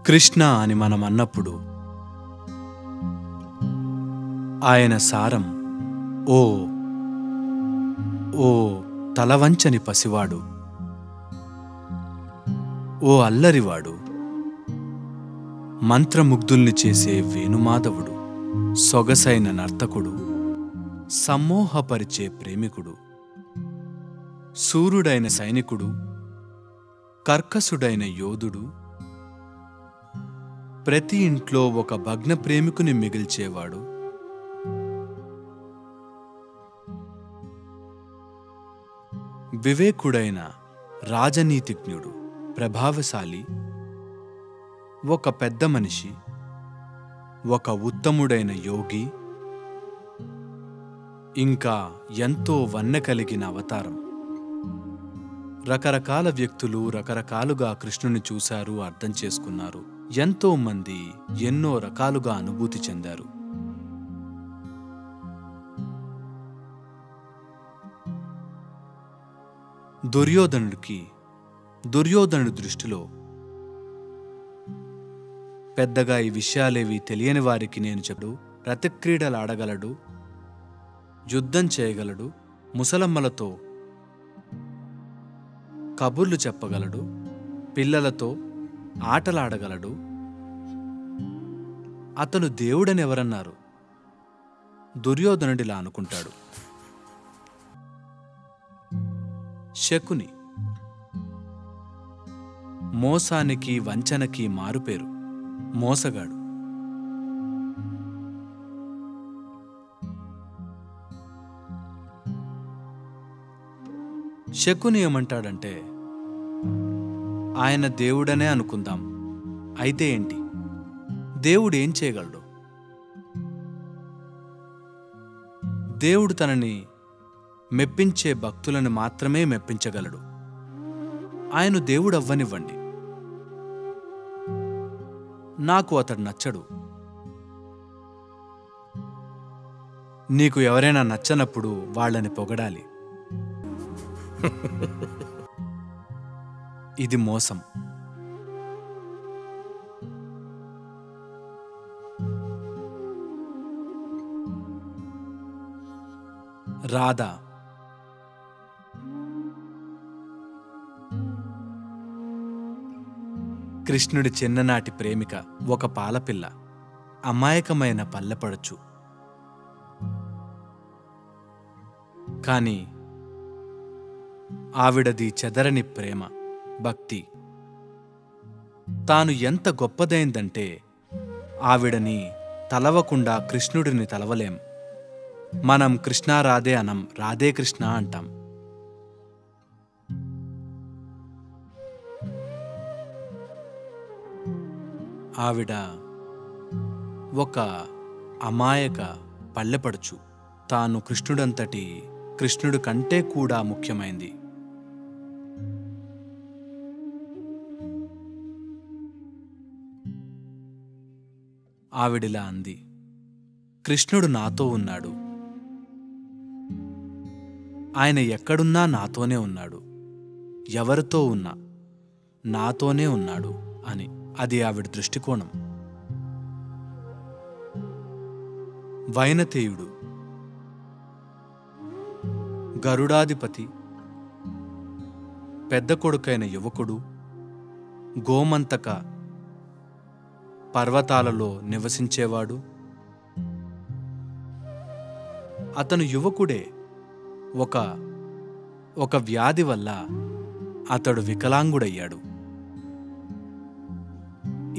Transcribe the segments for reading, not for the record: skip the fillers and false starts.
కృష్ణ అని మనం అన్నప్పుడు ఆయన సారం ఓ ఓ తలవంచని పసివాడు, ఓ అల్లరివాడు, మంత్రముగ్ధుల్ని చేసే వేణుమాధవుడు, సొగసైన నర్తకుడు, సమ్మోహపరిచే ప్రేమికుడు, సూర్యుడైన సైనికుడు, కర్కసుడైన యోధుడు, ప్రతి ఇంట్లో ఒక భగ్న ప్రేమికుని మిగిల్చేవాడు, వివేకుడైన రాజనీతిజ్ఞుడు, ప్రభావశాలి, ఒక పెద్ద మనిషి, ఒక ఉత్తముడైన యోగి, ఇంకా ఎంతో వన్నె కలిగిన అవతారం. రకరకాల వ్యక్తులు రకరకాలుగా కృష్ణుని చూశారు, అర్థం చేసుకున్నారు. ఎంతో మంది ఎన్నో రకాలుగా అనుభూతి చెందారు. దుర్యోధనుడి దృష్టిలో పెద్దగా ఈ విషయాలేవి తెలియని వారికి నేను చెప్పడు. రతిక్రీడలు ఆడగలడు, యుద్ధం చేయగలడు, ముసలమ్మలతో కబుర్లు చెప్పగలడు, పిల్లలతో ఆటలాడగలడు. అతను దేవుడని ఎవరన్నారు? దుర్యోధనుడిలా అనుకుంటాడు. శకుని మోసానికి వంచనకి మారుపేరు, మోసగాడు. శకుని ఏమంటాడంటే, ఆయన దేవుడనే అనుకుందాం, అయితే ఏంటి? దేవుడు ఏం చేయగలడు? దేవుడు తనని మెప్పించే భక్తులను మాత్రమే మెప్పించగలడు. ఆయన దేవుడు అవ్వనివ్వండి, నాకు అతడు నచ్చడు. నీకు ఎవరైనా నచ్చనప్పుడు వాళ్ళని పొగడాలి. ఇది మోసం. రాధ కృష్ణుడి చిన్ననాటి ప్రేమిక, ఒక పాలపిల్ల, అమాయకమైన పల్లెపడచ్చు. కాని ఆవిడది చెదరని ప్రేమ, భక్తి. తాను ఎంత గొప్పదైందంటే ఆవిడని తలవకుండా కృష్ణుడిని తలవలేం. మనం కృష్ణ రాధే అనం, రాధే కృష్ణ అంటాం. ఆవిడ ఒక అమాయక పల్లెపడుచు. తాను కృష్ణుడు కంటే కూడా ముఖ్యమైంది. ఆవిడిలా అంది, కృష్ణుడు నాతో ఉన్నాడు, ఆయన ఎక్కడున్నా నాతోనే ఉన్నాడు, ఎవరితో ఉన్నా నాతోనే ఉన్నాడు అని. అది ఆవిడ దృష్టికోణం. వైనతేయుడు, గరుడాధిపతి, పెద్ద కొడుకైన యువకుడు, గోమంతక పర్వతాలలో నివసించేవాడు. అతను యువకుడే. ఒక వ్యాధి వల్ల అతడు వికలాంగుడయ్యాడు.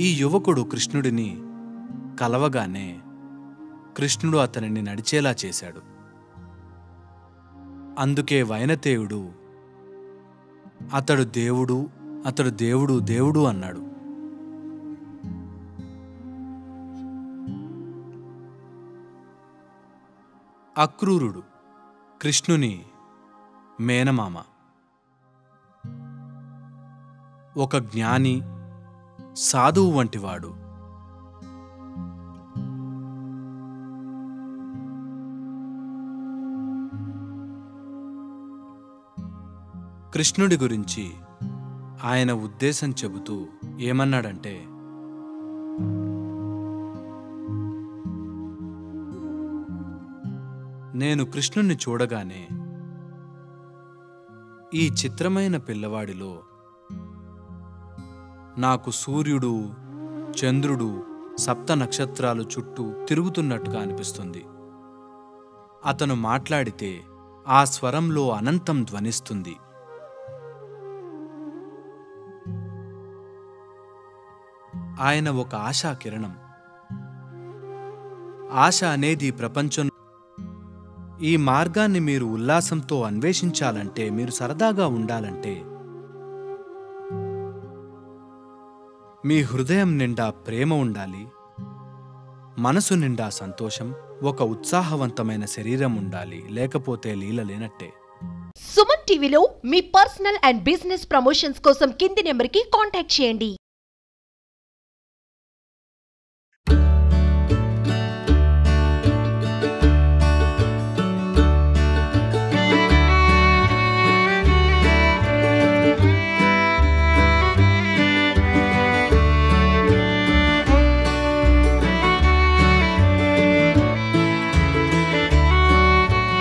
ఈ యువకుడు కృష్ణుడిని కలవగానే కృష్ణుడు అతనిని నడిచేలా చేశాడు. అందుకే వైనతేయుడు అతడు దేవుడు దేవుడు అన్నాడు. అక్రూరుడు కృష్ణుని మేనమామ, ఒక జ్ఞాని, సాధువు వంటివాడు. కృష్ణుడి గురించి ఆయన ఉద్దేశం చెబుతూ ఏమన్నాడంటే, నేను కృష్ణుణ్ణి చూడగానే ఈ చిత్రమైన పిల్లవాడిలో నాకు సూర్యుడు, చంద్రుడు, సప్త నక్షత్రాలు చుట్టూ తిరుగుతున్నట్టుగా అనిపిస్తుంది. అతను మాట్లాడితే ఆ స్వరంలో అనంతం ధ్వనిస్తుంది. ఆయన ఒక ఆశా కిరణం. ఆశ అనేది ప్రపంచం. ఈ మార్గాన్ని మీరు ఉల్లాసంతో అన్వేషించాలంటే, మీరు సరదాగా ఉండాలంటే, మీ హృదయం నిండా ప్రేమ ఉండాలి, మనసు నిండా సంతోషం, ఒక ఉత్సాహవంతమైన శరీరం ఉండాలి. లేకపోతే లీల లేనట్టే. సుమన్ టీవీలో మీ పర్సనల్ అండ్ బిజినెస్ ప్రమోషన్స్ కోసం కింది నెంబర్కి కాంటాక్ట్ చేయండి.